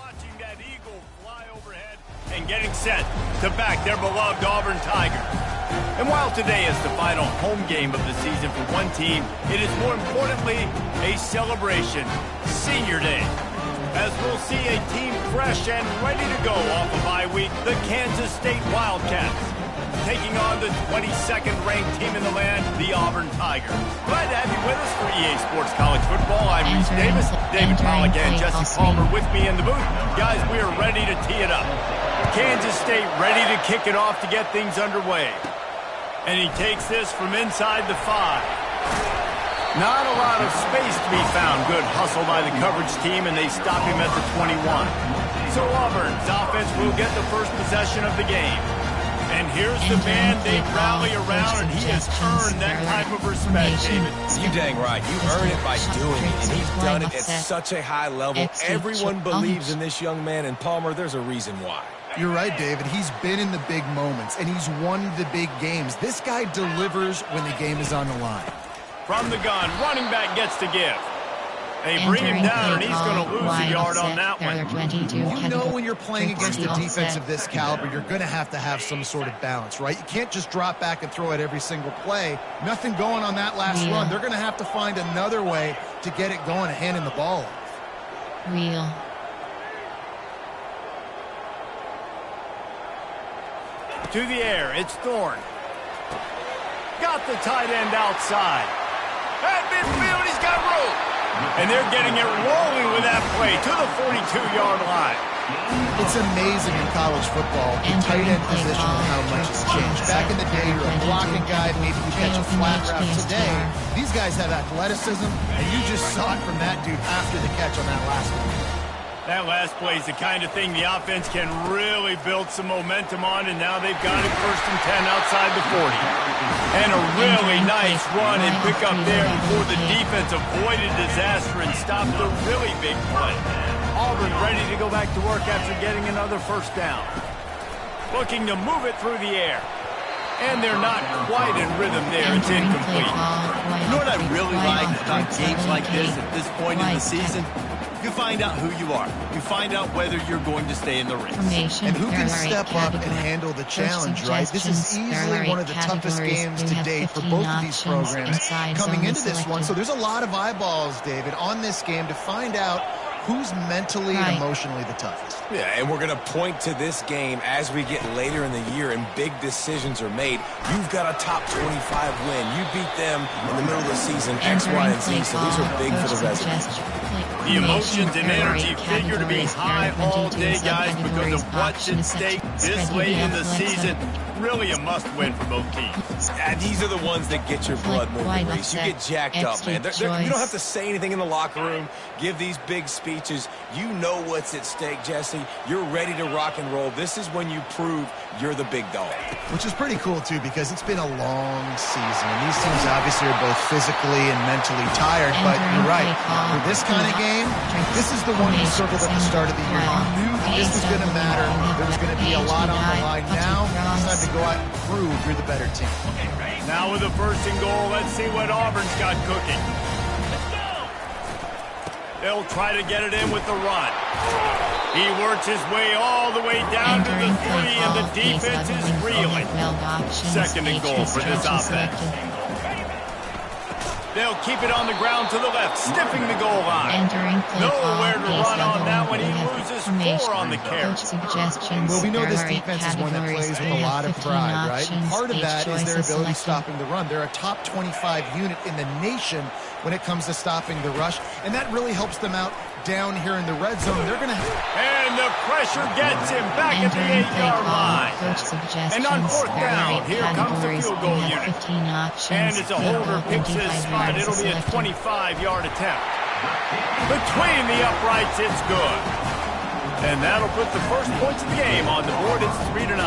watching that eagle fly overhead and getting set to back their beloved Auburn Tigers. And while today is the final home game of the season for one team, it is more importantly a celebration, Senior Day. As we'll see a team fresh and ready to go off a bye week, the Kansas State Wildcats, taking on the 22nd ranked team in the land, the Auburn Tigers. Glad to have you with us for EA Sports College Football. I'm Reese Davis, David Pollock and Jesse Palmer with me in the booth. Guys, we are ready to tee it up. Kansas State ready to kick it off to get things underway. And he takes this from inside the 5. Not a lot of space to be found. Good hustle by the coverage team, and they stop him at the 21. So Auburn's offense will get the first possession of the game. And here's the man they rally around, and he has earned that type of respect, David. You dang right. You earn it by doing it, and he's done it at such a high level. Everyone believes in this young man, and Palmer, there's a reason why. You're right, David. He's been in the big moments, and he's won the big games. This guy delivers when the game is on the line. From the gun, running back gets to give. They bring him down, and he's going to lose a yard on that one. You know when you're playing against a defense of this caliber, you're going to have some sort of balance, right? You can't just drop back and throw it every single play. Nothing going on that last run. They're going to have to find another way to get it going and handing the ball off. Real. To the air, it's Thorne. Got the tight end outside. At midfield, he's got room. And they're getting it rolling with that play to the 42-yard line. It's amazing in college football, the tight end position and how much it's changed. Back in the day, you're a blocking guy, maybe you catch a flat route. Today, these guys have athleticism, and you just saw it from that dude after the catch on that last one. That last play is the kind of thing the offense can really build some momentum on, and now they've got it 1st and 10 outside the 40. And a really nice run and pick up there before the defense avoided disaster and stopped the really big play. Auburn ready to go back to work after getting another first down. Looking to move it through the air. And they're not quite in rhythm there. It's incomplete. You know what I really like about games like this at this point in the season? You find out who you are. You find out whether you're going to stay in the race. And who can step up and handle the challenge, right? This is easily one of the toughest games to date for both of these programs coming into this one. So there's a lot of eyeballs, David, on this game to find out who's mentally and emotionally the toughest. Yeah, and we're going to point to this game as we get later in the year and big decisions are made. You've got a top 25 win. You beat them in the middle of the season, X, Y, and Z, so these are big for the residents. The emotions and energy figure to be high all day, guys, because of what's at stake this late in the season. Really a must-win for both teams. These are the ones that get your blood moving, Reese. You get jacked up, man. You don't have to say anything in the locker room, give these big speeches. You know what's at stake, Jesse. You're ready to rock and roll. This is when you prove you're the big dog. Which is pretty cool, too, because it's been a long season. And these teams obviously are both physically and mentally tired, but you're right. For this kind of game, this is the one you circled at the start of the year. You knew this was going to matter. There was going to be a lot on the line. Now, it's time to go out and prove you're the better team. Now with the 1st and goal, let's see what Auburn's got cooking. They'll try to get it in with the run. He works his way all the way down to the 3, and the defense is reeling. 2nd and goal for this offense. They'll keep it on the ground to the left, sniffing the goal line. Nowhere to run on that one. He loses 4 on the carry. Well, we know this defense is one that plays with a lot of pride, right? And part of that is their ability stopping the run. They're a top 25 unit in the nation when it comes to stopping the rush, and that really helps them out down here in the red zone. They're going to and the pressure gets him back at the 8-yard line. And on 4th down, here comes the field goal unit. And as a holder picks his spot, it'll be a 25-yard attempt. Between the uprights, it's good. And that'll put the first points of the game on the board. It's 3-0.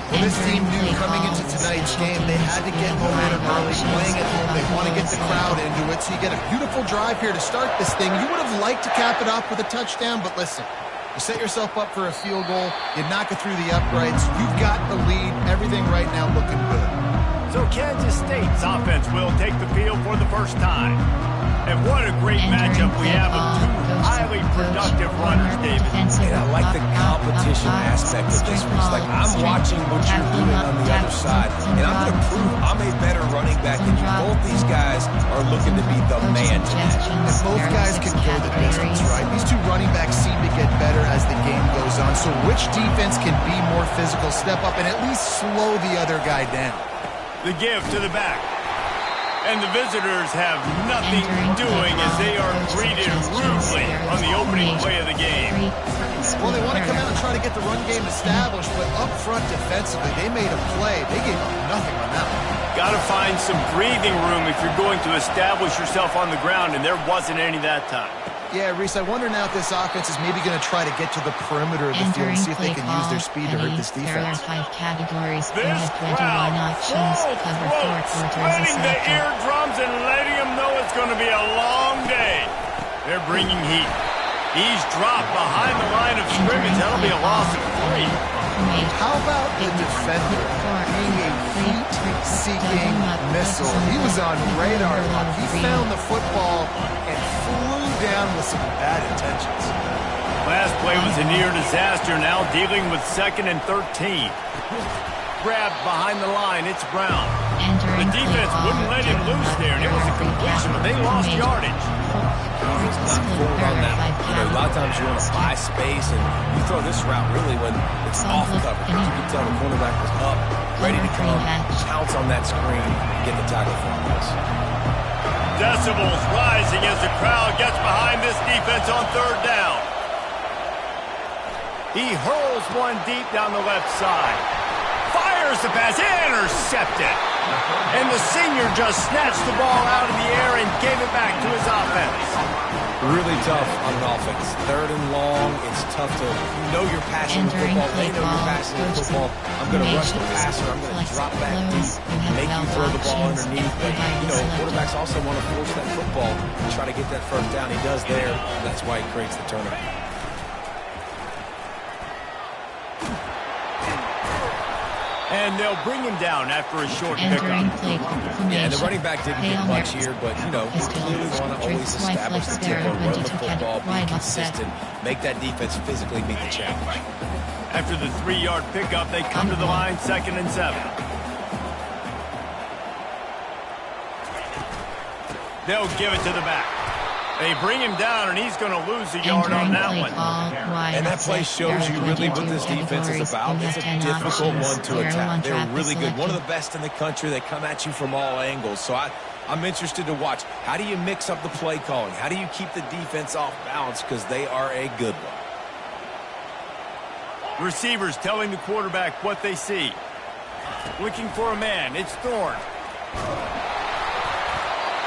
Well, this team knew coming into tonight's game they had to get momentum early, playing at home. They want to get the crowd into it, so you get a beautiful drive here to start this thing. You would have liked to cap it off with a touchdown, but listen, you set yourself up for a field goal, you knock it through the uprights, you've got the lead, everything right now looking good. So Kansas State's offense will take the field for the first time. And what a great matchup we have of two highly productive runners, David. And I like the competition aspect of this race. Like, I'm watching what you're doing on the other side, and I'm going to prove I'm a better running back than you. Both these guys are looking to be the man today. And both guys can go the distance, right? These two running backs seem to get better as the game goes on. So which defense can be more physical, step up, and at least slow the other guy down? The give to the back. And the visitors have nothing doing as they are greeted rudely on the opening play of the game. Well, they want to come out and try to get the run game established, but up front defensively, they made a play. They gave up nothing on that one. Got to find some breathing room if you're going to establish yourself on the ground, and there wasn't any that time. Yeah, Reese, I wonder now if this offense is maybe going to try to get to the perimeter of the field and see if they can use their speed to hurt this defense. There are 5 categories. This we have 21 options. Cover 4 quarters sweating the selected. eardrums and letting them know it's going to be a long day. They're bringing heat. He's dropped behind the line of scrimmage. That'll be a loss of 3. How about the defender being a heat-seeking missile? He was on radar lock. He found the football and flew down with some bad intentions. Last play was a near disaster. Now dealing with 2nd and 13. Grabbed behind the line. It's Brown. The defense wouldn't let him loose there, and it was a completion, but they lost yardage. He's not forward on that one. You know, a lot of times you want to buy space, and you throw this route really when it's off coverage. You can tell the cornerback was up, ready to come, pounce on that screen, and get the tackle for this. Decibels rising as the crowd gets behind this defense on 3rd down. He hurls one deep down the left side. Fires the pass, intercepted. And the senior just snatched the ball out of the air and gave it back to his offense. Really tough on an offense. 3rd and long, it's tough to, you know you're passing the football, they know you're passing the football. I'm going to rush the passer, I'm going to drop back deep, make you throw the ball underneath. But, you know, quarterbacks also want to force that football and try to get that 1st down. He does there, that's why he creates the turnover. And they'll bring him down after a short pickup. Yeah, the running back didn't get much here, but, you know, you clearly want to always establish the tempo, run the football, be consistent, make that defense physically meet the challenge. After the 3-yard pickup, they come to the line, 2nd and 7. They'll give it to the back. They bring him down, and he's going to lose a yard on that one. And that play shows you really what this defense is about. It's a difficult one to attack. They're really good. One of the best in the country. They come at you from all angles. So I'm interested to watch. How do you mix up the play calling? How do you keep the defense off balance? Because they are a good one. Receivers telling the quarterback what they see. Looking for a man. It's Thorne.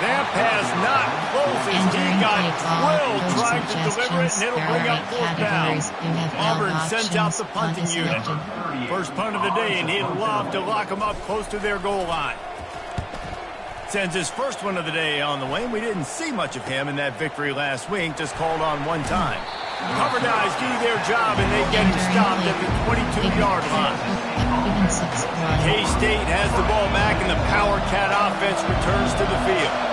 That pass not close as he got drilled trying to deliver it, and it'll bring up 4th down. Auburn sends out the punting unit. First punt of the day, and he'd love to lock them up close to their goal line. Sends his first one of the day on the way, and we didn't see much of him in that victory last week, just called on one time. Cover guys do their job, and they get him stopped at the 22-yard line. K-State has the ball back, and the Power Cat offense returns to the field.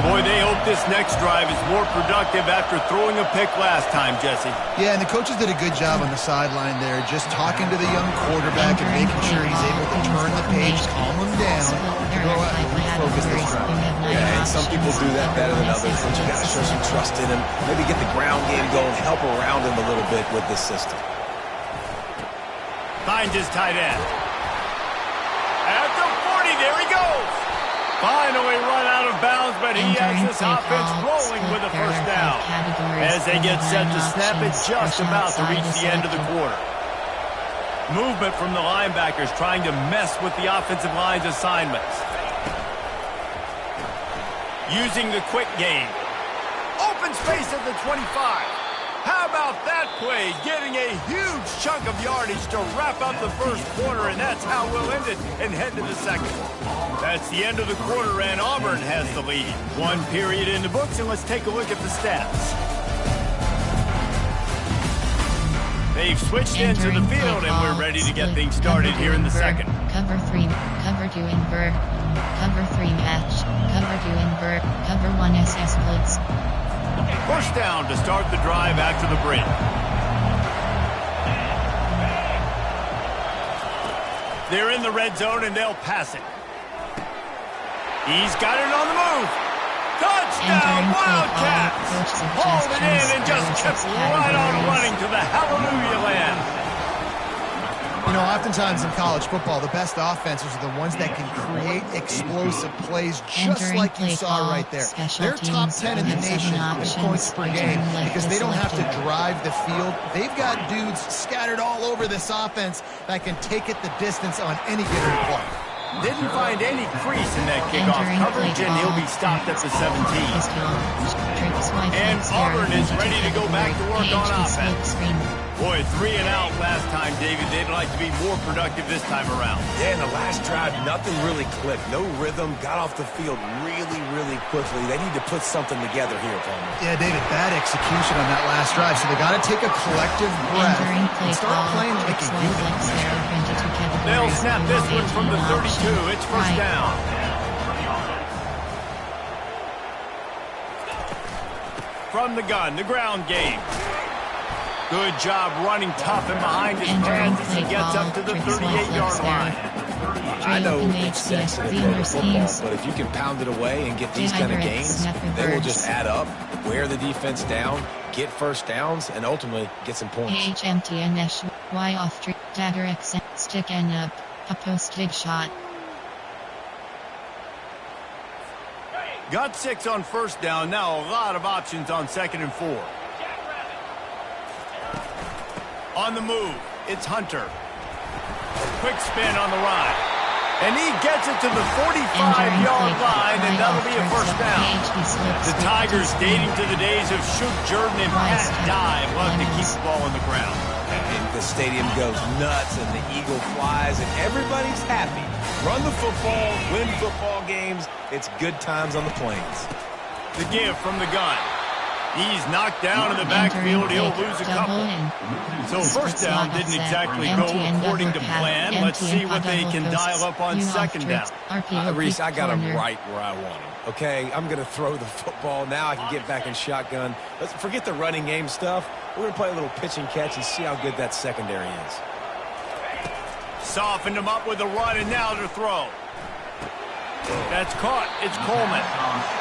Boy, they hope this next drive is more productive after throwing a pick last time, Jesse. Yeah, and the coaches did a good job on the sideline there, just talking to the young quarterback and making sure he's able to turn the page, calm him down, to go out and refocus this drive. Yeah, and some people do that better than others, but you got to show some trust in him, maybe get the ground game going, help around him a little bit with this system. Finds his tight end. At the 40, there he goes. Finally run out of bounds, but he has this offense rolling with a 1st down. As they get set to snap it just about to reach the end of the quarter. Movement from the linebackers trying to mess with the offensive line's assignments. Using the quick game. Open space at the 25. How about that play? Getting a huge chunk of yardage to wrap up the 1st quarter, and that's how we'll end it and head to the 2nd. That's the end of the quarter, and Auburn has the lead. 1 period in the books, and let's take a look at the stats. They've switched into the field, and we're ready to get things started here in the 2nd. Cover 3, cover 2 invert, cover 3 match, cover 2 invert, cover 1 SS blitz. First down to start the drive after the break. They're in the red zone, and they'll pass it. He's got it on the move. Touchdown, Wildcats! Hauled it in and just kept right on running to the hallelujah land. You know, oftentimes in college football, the best offenses are the ones that can create explosive plays, just like you saw right there. They're top 10 in the nation in points per game because they don't have to drive the field. They've got dudes scattered all over this offense that can take it the distance on any given play. Didn't find any crease in that kickoff coverage, and he'll be stopped at the 17. And Auburn is ready to go back to work on offense. Boy, 3 and out last time, David. They'd like to be more productive this time around. Yeah, in the last drive, nothing really clicked. No rhythm, got off the field really quickly. They need to put something together here, Palmer. Yeah, David, bad execution on that last drive. So they got to take a collective breath and start playing like a unit. They'll snap this one from the 32. It's first down. From the gun, the ground game. Good job running tough and behind his pads as he gets up to the 38-yard line. I know it's sensitive football, but if you can pound it away and get these kind of gains, they will just add up, wear the defense down, get first downs, and ultimately get some points. HMTNS, Y off street, dagger X, stick and up, a posted shot. Got 6 on first down. Now a lot of options on 2nd and 4. On the move, it's Hunter. Quick spin on the run. And he gets it to the 45-yard line, and that'll be a first down. The Tigers, dating to the days of Shook Jordan and Pat Dye, love to keep the ball on the ground. And the stadium goes nuts, and the eagle flies, and everybody's happy. Run the football, win football games. It's good times on the plains. The give from the gun. He's knocked down in the backfield. He'll lose a couple. So first down didn't exactly go according to plan. Let's see what they can dial up on 2nd down. Reese, I got him right where I want him. Okay, I'm going to throw the football. Now I can get back in shotgun. Let's forget the running game stuff. We're going to play a little pitch and catch and see how good that secondary is. Softened him up with a run, and now to throw. That's caught. It's Coleman.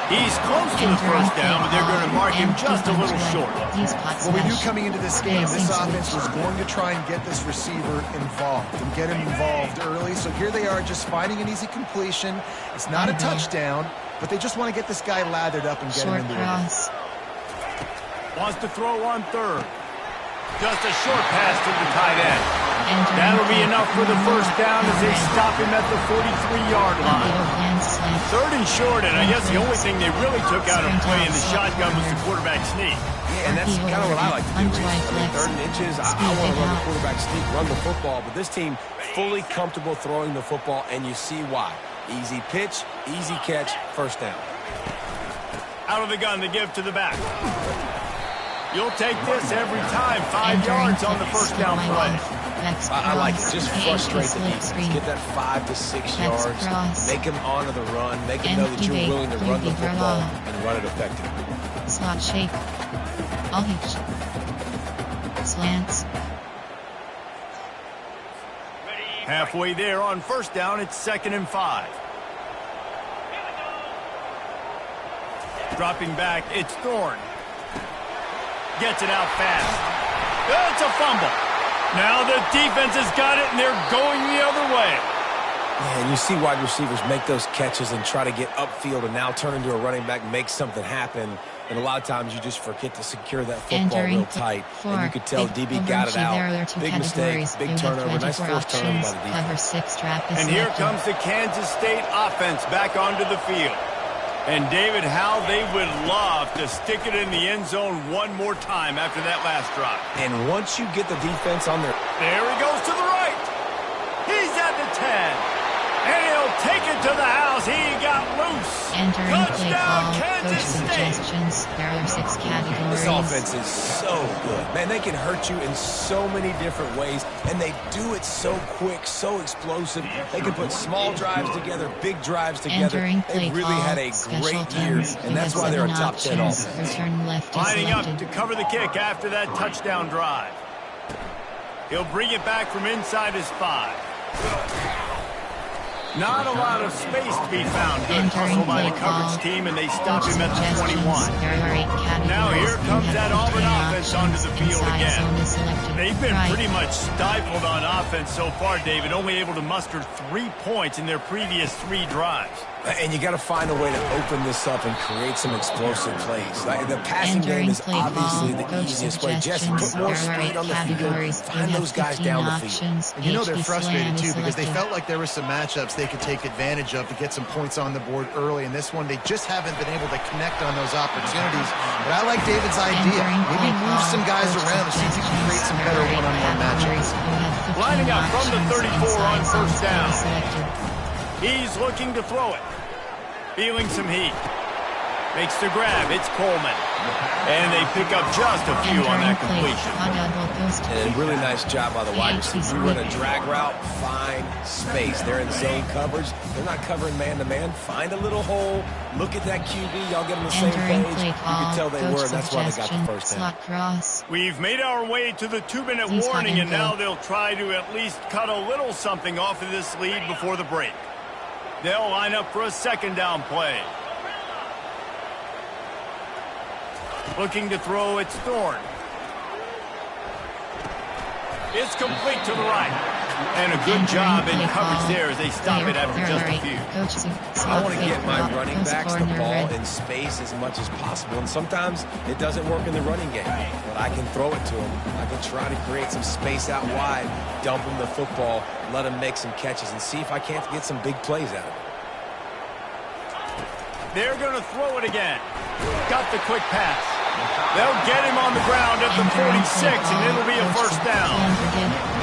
He's close to the first down, but they're going to mark him just a little short. Well, we knew coming into this game, this offense was going to try and get this receiver involved and get him involved early. So here they are just finding an easy completion. It's not a touchdown, but they just want to get this guy lathered up and get him into the game. Wants to throw on 3rd. Just a short pass to the tight end. That'll be enough for the first down as they stop him at the 43-yard line. 3rd and short, and I guess the only thing they really took out of play in the shotgun was the quarterback sneak. Yeah, and that's kind of what I like to do. I mean, 3rd and inches, I want to run the quarterback sneak, run the football, but this team fully comfortable throwing the football, and you see why. Easy pitch, easy catch, first down. Out of the gun, the give to the back. You'll take this every time. 5 yards on the first down play. I like it. Just frustrate the defense. Get that 5 to 6 yards. Make them honor the run. Make them know that you're willing to run the football and run it effectively. Slot shake. All hitch. Slants. Halfway there on first down, it's 2nd and 5. Dropping back, it's Thorne. Gets it out fast. It's a fumble. Now the defense has got it, and they're going the other way. Yeah, and you see wide receivers make those catches and try to get upfield and now turn into a running back and make something happen. And a lot of times you just forget to secure that football real tight. And you could tell DB got it out. Big mistake, big turnover, nice forced turnover by the defense. And here comes the Kansas State offense back onto the field. And, David, how they would love to stick it in the end zone one more time after that last drive. And once you get the defense on there. There he goes to the right. He's at the 10. And he'll take it to the house. He got loose. Entering play call, coach State. suggestions. There are 6 categories. This offense is so good. Man, they can hurt you in so many different ways, and they do it so quick, so explosive. They can put small drives together, big drives together. Entering play They've really call, had a special great year, teams. and that's why they're a top 10 options. offense. Return left is Lining up selected. to cover the kick after that touchdown drive. He'll bring it back from inside his 5. Not a lot of space to be found. Good hustle by the coverage team, and they stop him at the 21. Now here comes that Auburn offense onto the field again. They've been pretty much stifled on offense so far, David, only able to muster 3 points in their previous 3 drives. And you got to find a way to open this up and create some explosive plays. The passing game is obviously the easiest way. Jesse, put more speed on the field. Find those guys down the field. And you know they're frustrated, too, because they felt like there were some matchups they could take advantage of to get some points on the board early. In this one, they just haven't been able to connect on those opportunities. But I like David's idea. Maybe move some guys around to see if you can create some better one-on-one matchups. Lining up from the 34 on first down. He's looking to throw it. Feeling some heat. Makes the grab. It's Coleman. And they pick up just a few on that completion. And a really nice job by the wide receiver. You run a drag route, find space. They're in zone coverage. They're not covering man-to-man. Find a little hole. Look at that QB. Y'all get on the same page. You can tell they were, and that's why they got the first down. We've made our way to the 2-minute warning, and now they'll try to at least cut a little something off of this lead before the break. They'll line up for a second down play. Looking to throw, it's Thorne. It's complete to the right. And a good job in coverage there as they stop it after just a few. I want to get my running backs the ball in space as much as possible. And sometimes it doesn't work in the running game. But I can throw it to them. I can try to create some space out wide, dump them the football, let them make some catches, and see if I can't get some big plays out of it. They're going to throw it again. Got the quick pass. They'll get him on the ground at the 46, and it'll be a first down.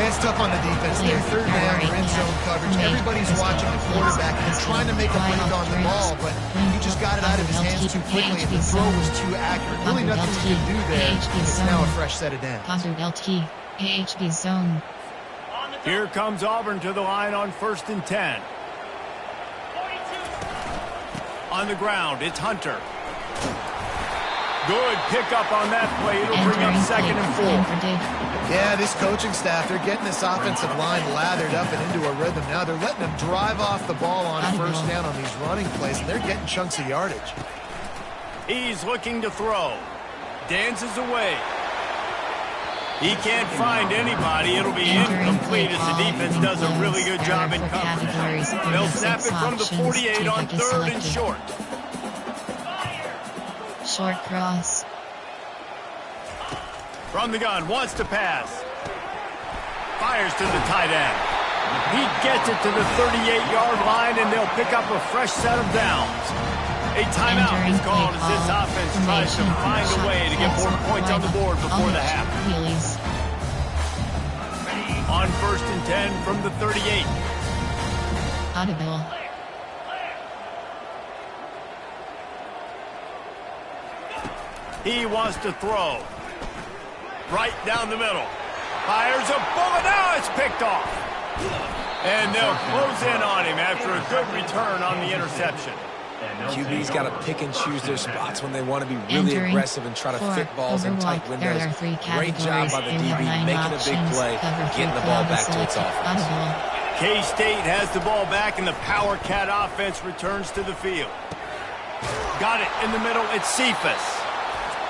It's tough on the defense there. Third down, you're in zone coverage. Everybody's watching the quarterback. He's trying to make a break on the ball, but he just got it out of his hands too quickly, and the throw was too accurate. Really nothing he could do there. It's now a fresh set of downs. Here comes Auburn to the line on 1st and 10. On the ground, it's Hunter. Good pickup on that play. It'll bring up 2nd and 4. Yeah, this coaching staff, they're getting this offensive line lathered up and into a rhythm now. They're letting them drive off the ball on first down on these running plays, and they're getting chunks of yardage. He's looking to throw. Dances away. He can't find anybody. It'll be incomplete as the defense does a really good job in coverage. They'll snap it from the 48 on 3rd and short. Short cross. From the gun, wants to pass. Fires to the tight end. He gets it to the 38-yard line, and they'll pick up a fresh set of downs. A timeout is called as this offense tries to find a way to get more points on the board before the half. On 1st and 10 from the 38. Audible. He wants to throw. Right down the middle. Fires a bullet. Now it's picked off. And they'll close in on him after a good return on the interception. QB's got to pick and choose their spots when they want to be really aggressive and try to fit balls in tight windows. Great job by the DB making a big play, getting the ball back to its offense. K-State has the ball back, and the Power Cat offense returns to the field. Got it in the middle. It's Cephas.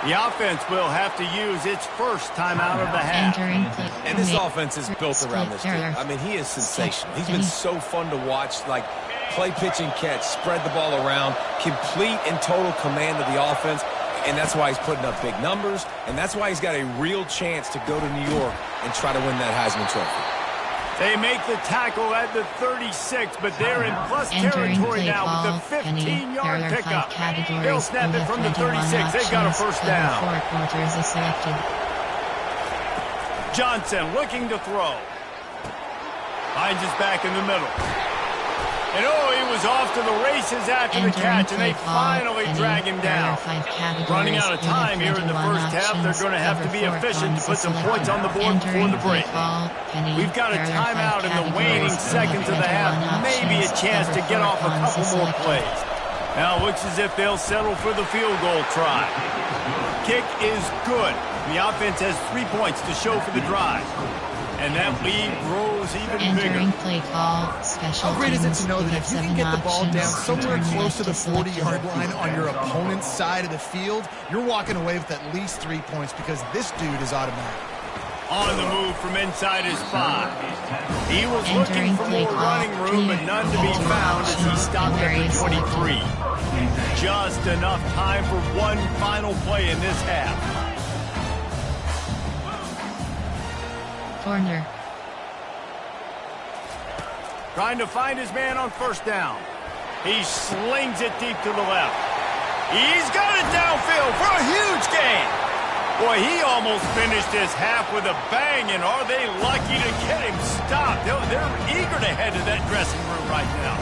The offense will have to use its first timeout of the half. And this offense is built around this dude. I mean, he is sensational. He's been so fun to watch, like play, pitch, and catch, spread the ball around, complete and total command of the offense. And that's why he's putting up big numbers, and that's why he's got a real chance to go to New York and try to win that Heisman Trophy. They make the tackle at the 36, but they're in plus territory now with the 15-yard pickup. They'll snap it from the 36. They've got a first down. Johnson looking to throw. Finds his back in the middle. And oh, he was off to the races after the catch, and they finally drag him down. Running out of time here in the first half, they're going to have to be efficient to put some points on the board before the break. We've got a timeout in the waning seconds of the half, maybe a chance to get off a couple more plays. Now it looks as if they'll settle for the field goal try. Kick is good. The offense has 3 points to show for the drive. And that lead grows even bigger. Entering play call, special How great is it teams, to know that if you can get the ball down somewhere close to the 40-yard line on your opponent's side of the field, you're walking away with at least 3 points because this dude is automatic. On the move from inside his 5. He was looking for more running room, but none to be found as he stopped at the 23. Just enough time for one final play in this half. Corner. Trying to find his man on first down. He slings it deep to the left. He's got it downfield for a huge gain. Boy, he almost finished his half with a bang, and are they lucky to get him stopped? They're eager to head to that dressing room right now.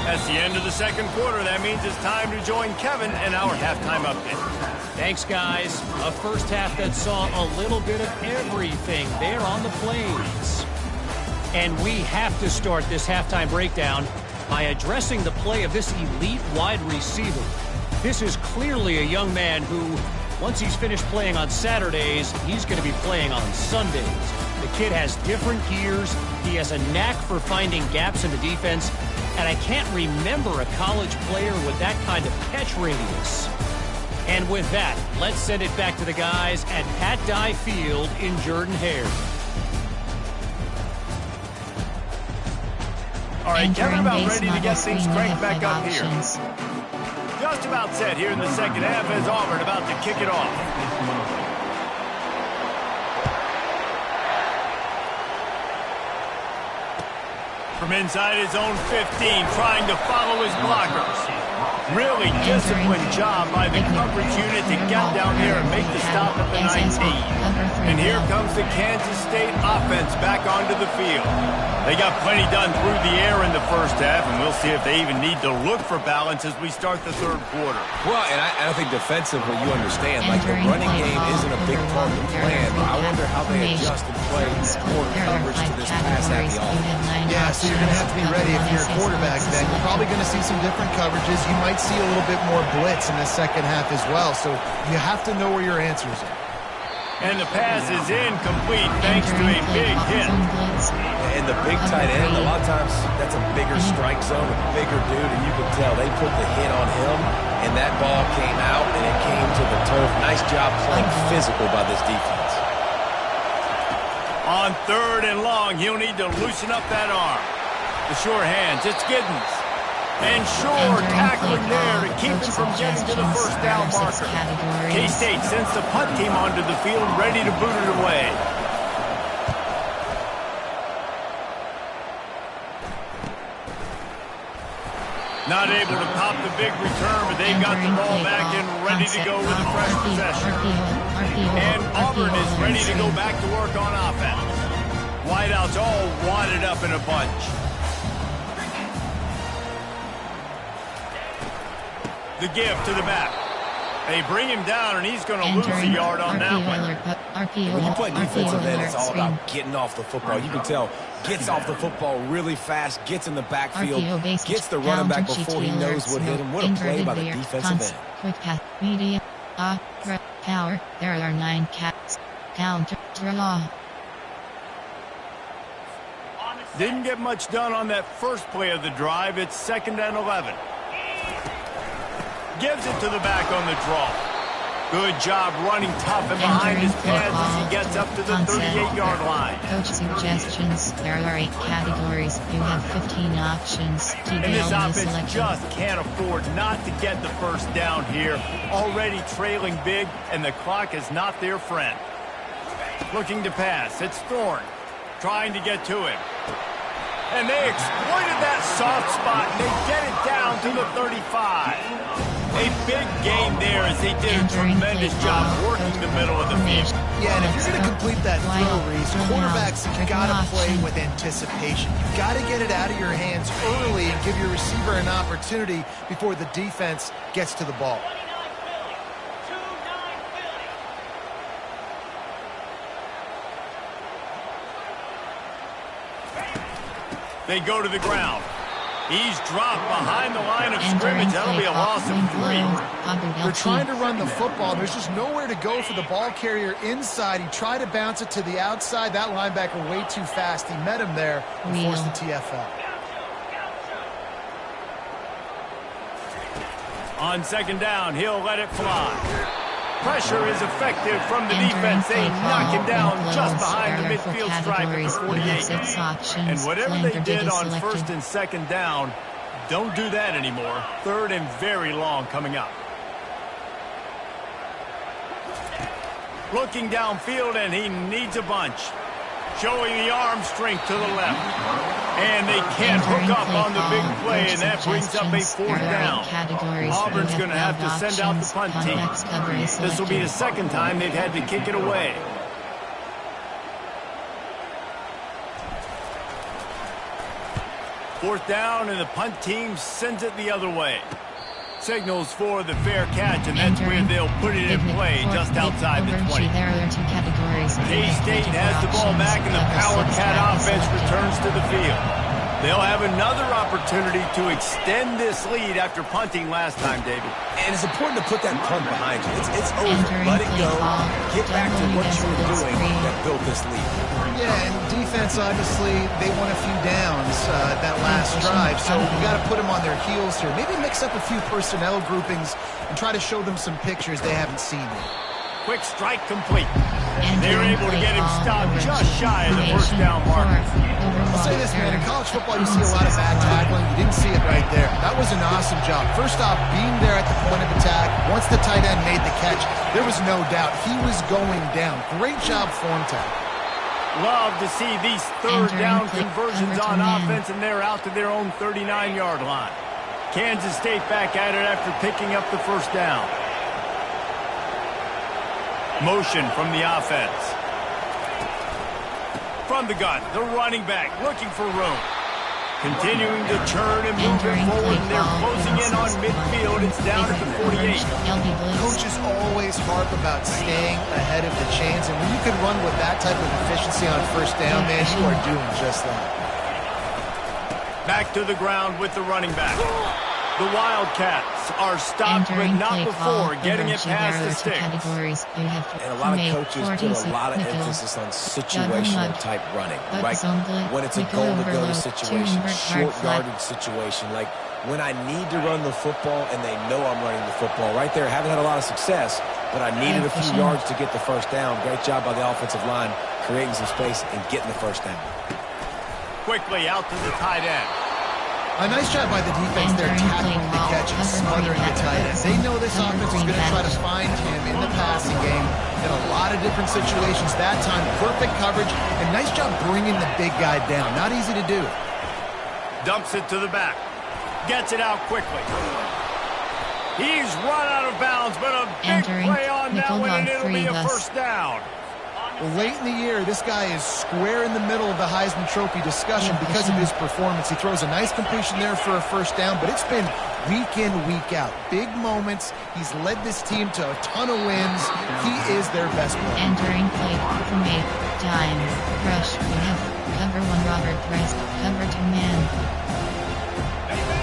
That's the end of the second quarter. That means it's time to join Kevin and our halftime update. Thanks, guys. A first half that saw a little bit of everything there on the plains. And we have to start this halftime breakdown by addressing the play of this elite wide receiver. This is clearly a young man who, once he's finished playing on Saturdays, he's going to be playing on Sundays. The kid has different gears. He has a knack for finding gaps in the defense. And I can't remember a college player with that kind of catch radius. And with that, let's send it back to the guys at Pat Dye Field in Jordan-Hare. All right, Kevin, about ready to get things cranked back up here. Just about set here in the second half as Auburn about to kick it off. From inside his own 15, trying to follow his blockers. Really disciplined job by the coverage unit to get down there and make the stop at the 19. And here comes the Kansas State offense back onto the field. They got plenty done through the air in the first half, and we'll see if they even need to look for balance as we start the third quarter. Well, and I think defensively you understand, like the running game isn't a big part of the plan, but I wonder how they adjust and play more coverage to this pass-happy offense. Yeah, so you're going to have to be ready if you're a quarterback then. You're probably going to see some different coverages. You might see a little bit more blitz in the second half as well, so you have to know where your answers are. And the pass is incomplete thanks to a big hit. And the big tight end, a lot of times that's a bigger strike zone, a bigger dude, and you can tell they put the hit on him, and that ball came out, and it came to the turf. Nice job playing physical by this defense. On third and long, he'll need to loosen up that arm. The sure hands, it's Giddens. And sure tackling there to keep him from getting to the first down marker. K-State sends the punt team onto the field, ready to boot it away. Not able to pop the big return, but they've got the ball back and ready to go with a fresh possession. And Auburn is ready to go back to work on offense. Wideouts all wadded up in a bunch. The give to the back. They bring him down, and he's going to lose a yard on that one. When you play defensive end, it's all about getting off the football. You can tell, gets off the football really fast, gets in the backfield, gets the running back before he knows what hit him. What a play by the defensive end. Quick path, media, power. There are 9 cats. Counter, draw. Didn't get much done on that first play of the drive. It's 2nd and 11. Gives it to the back on the draw. Good job running tough and behind his pads as he gets up to the 38-yard line. Coach suggestions. There are 8 categories. You have 15 options. And this offense just can't afford not to get the first down here. Already trailing big, and the clock is not their friend. Looking to pass. It's Thorne trying to get to him. And they exploited that soft spot, and they get it down to the 35. A big game there as they did a tremendous job working the middle of the field. Yeah, and if you're going to complete that throw, Reese, quarterbacks got to play with anticipation. You've got to get it out of your hands early and give your receiver an opportunity before the defense gets to the ball. They go to the ground. He's dropped behind the line of scrimmage. That'll be a loss of 3. They're trying to run the football. There's just nowhere to go for the ball carrier inside. He tried to bounce it to the outside. That linebacker way too fast. He met him there and forced the TFL. On second down, he'll let it fly. Pressure is effective from the defense. They knock him down just behind the midfield stripe at the 48. And whatever they did on first and second down, don't do that anymore. Third and very long coming up. Looking downfield, and he needs a bunch. Showing the arm strength to the left. And they can't hook up on the big play, and that brings up a 4th down. Auburn's going to have to send out the punt team. This will be the second time they've had to kick it away. Fourth down, and the punt team sends it the other way. Signals for the fair catch, and that's where they'll put it in play, just outside the 20. K-State has the ball back, and the Power Cat offense returns to the field. They'll have another opportunity to extend this lead after punting last time, David. And it's important to put that punt behind you. It's over. Let it go. Get back to what you were doing that built this lead. Yeah, and defense, obviously, they won a few downs that last drive, so we got to put them on their heels here. Maybe mix up a few personnel groupings and try to show them some pictures they haven't seen yet. Quick strike complete. They're able to get him stopped just shy of the first down marker. I'll say this, man. In college football, you see a lot of bad tackling. You didn't see it right there. That was an awesome job. First off, being there at the point of attack. Once the tight end made the catch, there was no doubt he was going down. Great job form tackle. Love to see these third down conversions on offense, and they're out to their own 39-yard line. Kansas State back at it after picking up the first down. Motion from the offense. From the gun, the running back looking for room. Continuing to turn and move it forward, and they're closing in on midfield. It's down at the 48. Coaches always harp about staying ahead of the chains, and when you can run with that type of efficiency on first down, man, you are doing just that. Back to the ground with the running back. The Wildcats are stopped, but not before getting it past the sticks. And a lot of coaches put a lot of emphasis on situational type running, right? When it's a goal-to-go situation, short yardage situation, like when I need to run the football and they know I'm running the football. Right there, haven't had a lot of success, but I needed a few yards to get the first down. Great job by the offensive line, creating some space and getting the first down. Quickly out to the tight end. A nice job by the defense there, tackling the catch and smothering the tight end. They know this offense is going to try to find him in the passing game in a lot of different situations. That time, perfect coverage, and nice job bringing the big guy down. Not easy to do. Dumps it to the back. Gets it out quickly. He's run out of bounds, but a big play on that one, and it'll be a first down. Well, late in the year, this guy is square in the middle of the Heisman Trophy discussion because of his performance. He throws a nice completion there for a first down, but it's been week in, week out. Big moments. He's led this team to a ton of wins. He is their best player. Entering play from 8 time. Rush. We have cover 1 Robert Price. Cover 2 man.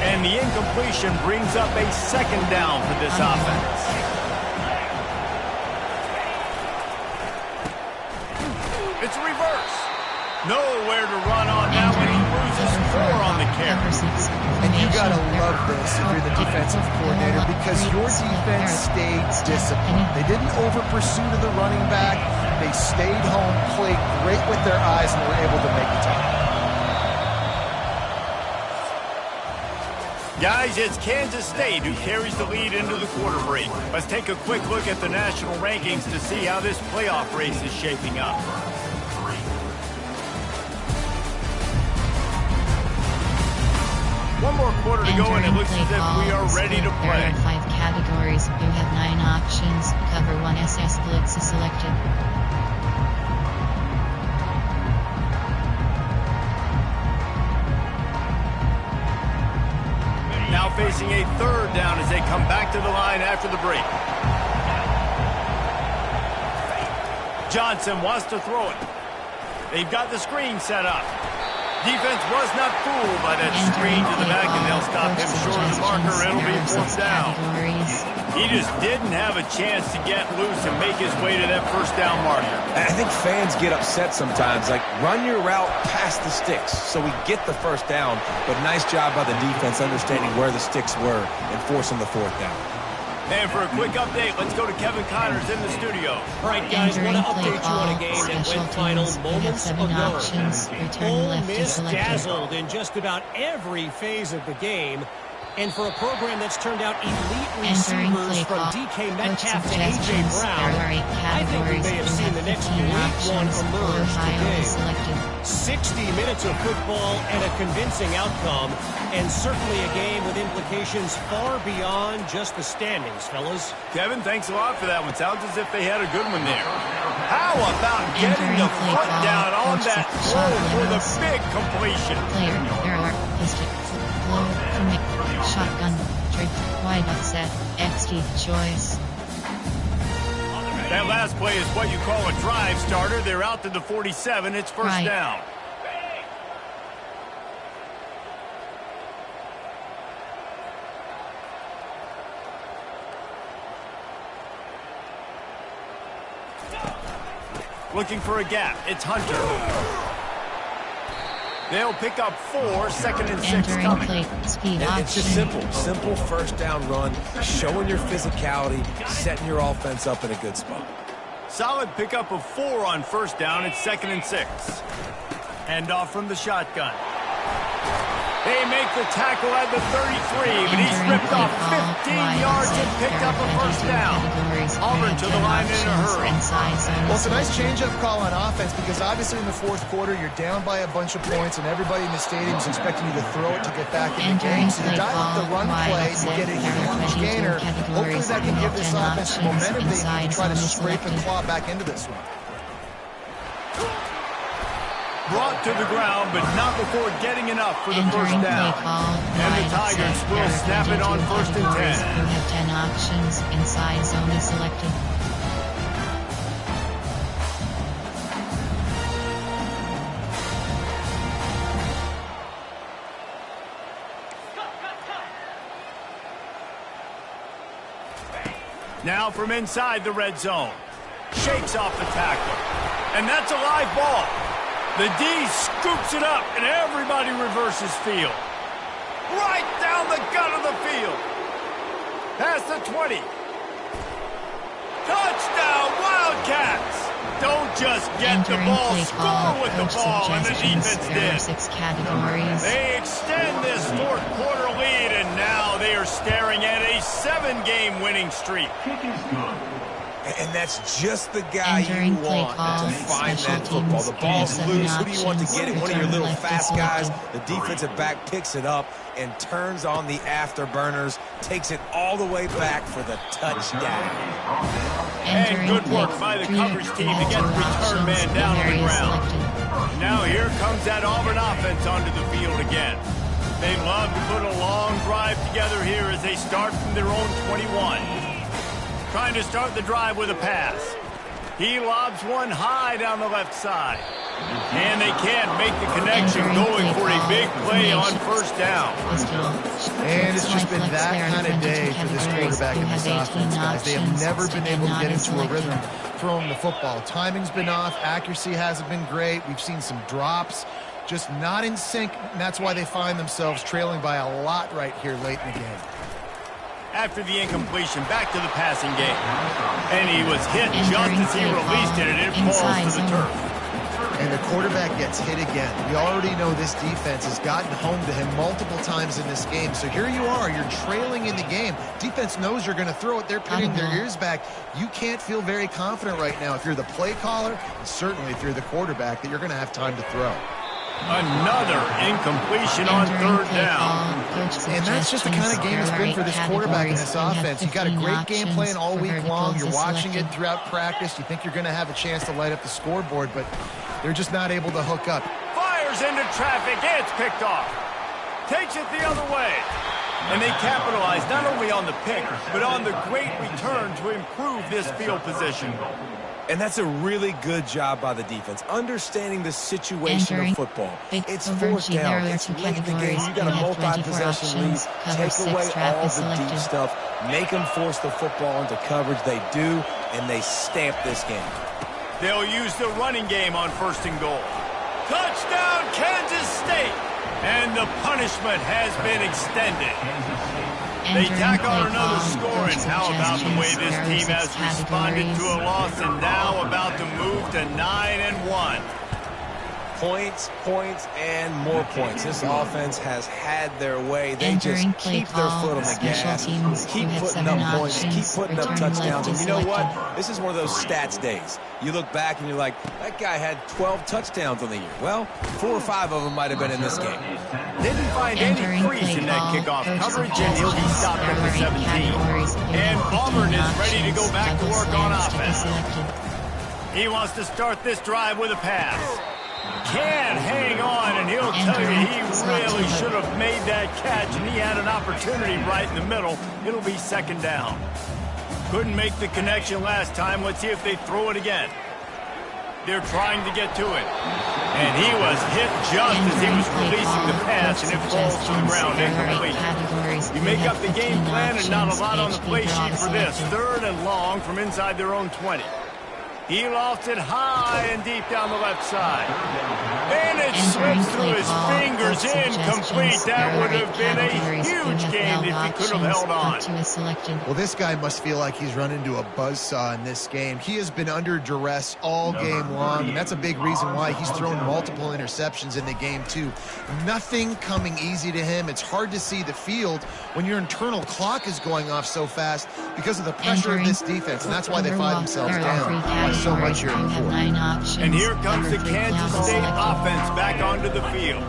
And the incompletion brings up a second down for this offense. It's a reverse. Nowhere to run on that one. He loses 4 on the carry. And you got to love this if you're the defensive coordinator because your defense stayed disciplined. They didn't over-pursue to the running back. They stayed home, played great with their eyes, and were able to make the tackle. Guys, it's Kansas State who carries the lead into the quarter break. Let's take a quick look at the national rankings to see how this playoff race is shaping up. One more quarter to go, and it looks as if we are ready to play. There are 5 categories. You have 9 options. Cover 1 SS Blitz is selected. Now facing a 3rd down as they come back to the line after the break. Johnson wants to throw it. They've got the screen set up. Defense was not fooled by that screen to the back, and they'll stop him short of the marker. It'll be 4th down. He just didn't have a chance to get loose and make his way to that 1st down marker. I think fans get upset sometimes. Like, run your route past the sticks so we get the 1st down. But nice job by the defense understanding where the sticks were and forcing the 4th down. And for a quick update, let's go to Kevin Connors in the studio. All right, guys, want to update you on a game that went final moments ago. Ole Miss dazzled in just about every phase of the game. And for a program that's turned out elite receivers from DK Metcalf to A.J. Brown, I think we may have seen the next great one emerge today. 60 minutes of football and a convincing outcome, and certainly a game with implications far beyond just the standings, fellas. Kevin, thanks a lot for that one. Sounds as if they had a good one there. How about getting the foot down on that throw for the big completion? Player, error, piston, flow, commit, shotgun, trick, wide offset, XT, choice. That last play is what you call a drive starter. They're out to the 47. It's 1st down. Looking for a gap. It's Hunter. They'll pick up 4, 2nd and 6 coming. It's just simple 1st down run, showing your physicality, setting your offense up in a good spot. Solid pickup of 4 on 1st down. It's 2nd and 6. Hand off from the shotgun. They make the tackle at the 33, but he's ripped off 15 yards and picked up a 1st down. Auburn to the line in a hurry. Well, it's a nice change-up call on offense because obviously in the 4th quarter, you're down by a bunch of points and everybody in the stadium is expecting you to throw it to get back in the game. So you dial up the run play, you get a huge gainer. Hopefully that can give this offense momentum they need to try to scrape and claw back into this one. Brought to the ground, but not before getting enough for the 1st down. And the Tigers will snap it on 1st and 10. You have 10 options. Inside zone is selected. Now from inside the red zone. Shakes off the tackler. And that's a live ball. The D scoops it up, and everybody reverses field. Right down the gut of the field. Past the 20. Touchdown, Wildcats! Don't just get the ball, score with the ball, and the defense did. 6 categories. They extend this 4th quarter lead, and now they are staring at a 7-game winning streak. And that's just the guy you want to find that football. The ball's loose. Who do you want to get it? One of your little fast guys. The defensive back picks it up and turns on the afterburners, takes it all the way back for the touchdown. And good work by the coverage team to get the return man down on the ground. Now here comes that Auburn offense onto the field again. They love to put a long drive together here as they start from their own 21. Trying to start the drive with a pass. He lobs one high down the left side. And they can't make the connection, going for a big play on 1st down. And it's just been that kind of day for this quarterback and this offense, guys. They have never been able to get into a rhythm throwing the football. Timing's been off. Accuracy hasn't been great. We've seen some drops. Just not in sync. And that's why they find themselves trailing by a lot right here late in the game. After the incompletion, back to the passing game. And he was hit just as he released it, and it falls to the turf. And the quarterback gets hit again. We already know this defense has gotten home to him multiple times in this game. So here you are, you're trailing in the game. Defense knows you're going to throw it. They're pinning their ears back. You can't feel very confident right now if you're the play caller, and certainly if you're the quarterback, that you're going to have time to throw. Another incompletion on third down. And that's just the kind of game it's been for this quarterback and this offense. You got a great game plan all week long. You're watching it throughout practice. You think you're going to have a chance to light up the scoreboard, but they're just not able to hook up. Fires into traffic. It's picked off. Takes it the other way. And they capitalize not only on the pick, but on the great return to improve this field position. And that's a really good job by the defense, understanding the situation of football. It's fourth down. It's late in the game. You got a multi-possession lead. Take away all the deep stuff. Make them force the football into coverage. They do, and they stamp this game. They'll use the running game on 1st and goal. Touchdown, Kansas State! And the punishment has been extended. They tack on another score, and how about the way this team has responded to a loss and now about to move to 9-1. Points, points, and more points. This offense has had their way. They just keep their foot on the gas, keep putting up points, keep putting up touchdowns. And you know what? This is one of those stats days. You look back and you're like, that guy had 12 touchdowns on the year. Well, 4 or 5 of them might have been in this game. Didn't find any crease in that kickoff coverage, and he'll be stopped at the 17. And Auburn is ready to go back to work on offense. He wants to start this drive with a pass. Can't hang on, and he'll tell you he really should have made that catch, and he had an opportunity right in the middle. It'll be 2nd down. Couldn't make the connection last time. Let's see if they throw it again. They're trying to get to it. And he was hit just as he was releasing the pass, and it falls to the ground incomplete. You make up the game plan and not a lot on the play sheet for this. 3rd and long from inside their own 20. He lost it high and deep down the left side. And it slips through his fingers, incomplete. That would have been a huge gain if he could have held on. Well, this guy must feel like he's run into a buzzsaw in this game. He has been under duress all game long, and that's a big reason why he's thrown multiple interceptions in the game, too. Nothing coming easy to him. It's hard to see the field when your internal clock is going off so fast because of the pressure of this defense, and that's why they find themselves down so much here in the fourth. And here comes the Kansas State offense back onto the field.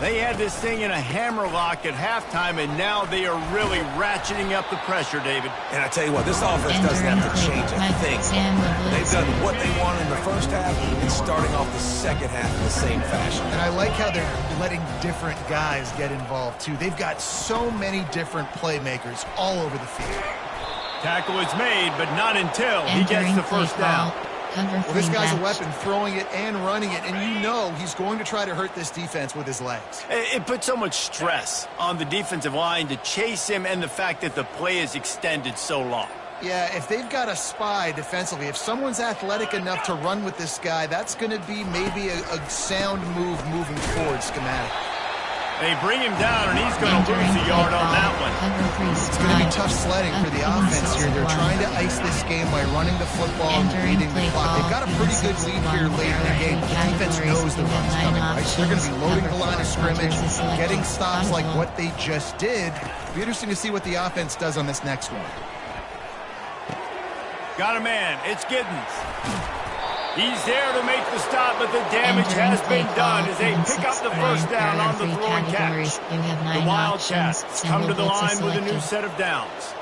They had this thing in a hammerlock at halftime, and now they are really ratcheting up the pressure, David. And I tell you what, this offense doesn't have to change a thing. They've done what they wanted in the first half and starting off the second half in the same fashion. And I like how they're letting different guys get involved, too. They've got so many different playmakers all over the field. Tackle is made, but not until he gets the 1st down. Well, this guy's a weapon, throwing it and running it, and you know he's going to try to hurt this defense with his legs. It puts so much stress on the defensive line to chase him, and the fact that the play is extended so long. Yeah, if they've got a spy defensively, if someone's athletic enough to run with this guy, that's going to be maybe a sound move moving forward schematic. They bring him down, and he's going to lose a yard on that one. It's going to be tough sledding for the offense here. They're trying to ice this game by running the football and beating the clock. They've got a pretty good lead here late in the game. The defense knows the run's coming, right? So they're going to be loading the line of scrimmage, getting stops like what they just did. It'll be interesting to see what the offense does on this next one. Got a man. It's Giddens. He's there to make the stop, but the damage has been done as they pick up the 1st down on the throw and catch. The Wildcats come to the line with a new set of downs.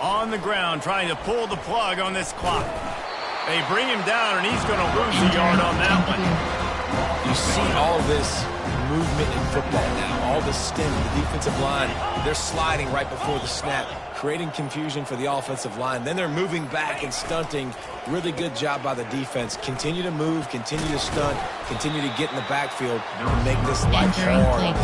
On the ground, trying to pull the plug on this clock. They bring him down, and he's going to lose a yard on that one. You see all of this movement in football now. All the stem, the defensive line, they're sliding right before the snap, creating confusion for the offensive line. Then they're moving back and stunting. Really good job by the defense. Continue to move, continue to stunt, continue to get in the backfield and make this life hard.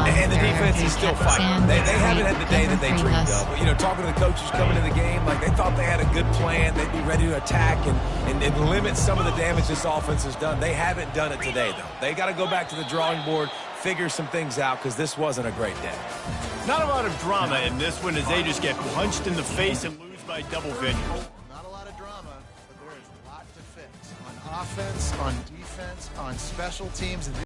And the defense is still fighting. They haven't had the day that they dreamed of. But, you know, talking to the coaches coming into the game, like they thought they had a good plan. They'd be ready to attack and limit some of the damage this offense has done. They haven't done it today, though. They got to go back to the drawing board, figure some things out, because this wasn't a great day. Not a lot of drama in this one as they just get punched in the face and lose by double figures. Not a lot of drama, but there is a lot to fix on offense, on defense, on special teams.